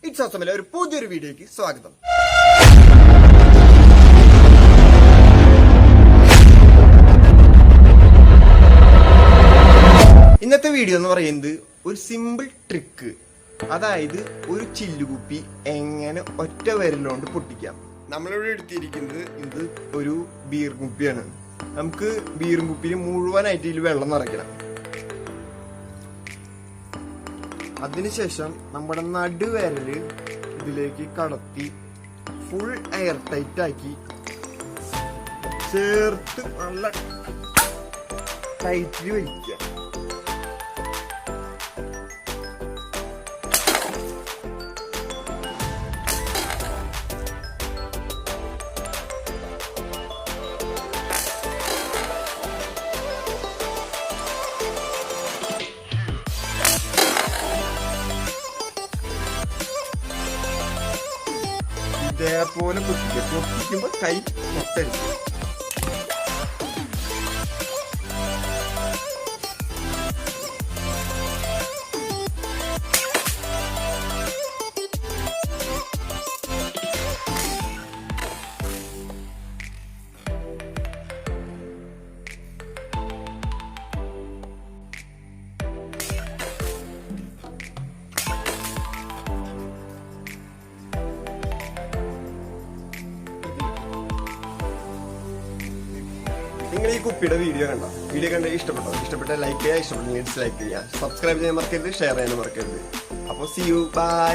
It's ഒരു പുതിയൊരു വീഡിയോയ്ക്ക് സ്വാഗതം. ഇന്നത്തെ വീഡിയോ എന്ന് പറയുന്നത് ഒരു സിമ്പിൾ ട്രിക്ക്, അതായത് ഒരു ചില്ലുകുപ്പി എങ്ങനെ ഒറ്റ വിരലുകൊണ്ട് പൊട്ടിക്കാം. നമ്മളിവിടെ എടുത്തിരിക്കുന്നത് ഇത് ഒരു ബീർ കുപ്പിയാണ്. നമുക്ക് ബീർ കുപ്പിയിൽ മുഴുവനായിട്ട് ഇതിൽ വെള്ളം നിറയ്ക്കണം. അതിനുശേഷം നമ്മുടെ നടുവിരല് ഇതിലേക്ക് കടത്തി ഫുൾ എയർ ടൈറ്റ് ആക്കി ചേർത്ത് നല്ല ടൈറ്റിൽ വലിക്കുക. ഇതേപോലെ പൊട്ടിക്കുമ്പോ കൈ മൊത്തം നിങ്ങൾ ഈ കുപ്പിയുടെ വീഡിയോ കണ്ട ഇഷ്ടപ്പെട്ട ലൈക്ക് ചെയ്യുക, ഇഷ്ടപ്പെട്ടെങ്കിൽ ഡിസ്ലൈക്ക് ചെയ്യുക, സബ്സ്ക്രൈബ് ചെയ്യാൻ മറക്കരുത്, ഷെയർ ചെയ്യാൻ മറക്കരുത്. അപ്പോൾ സീ യു, ബൈ.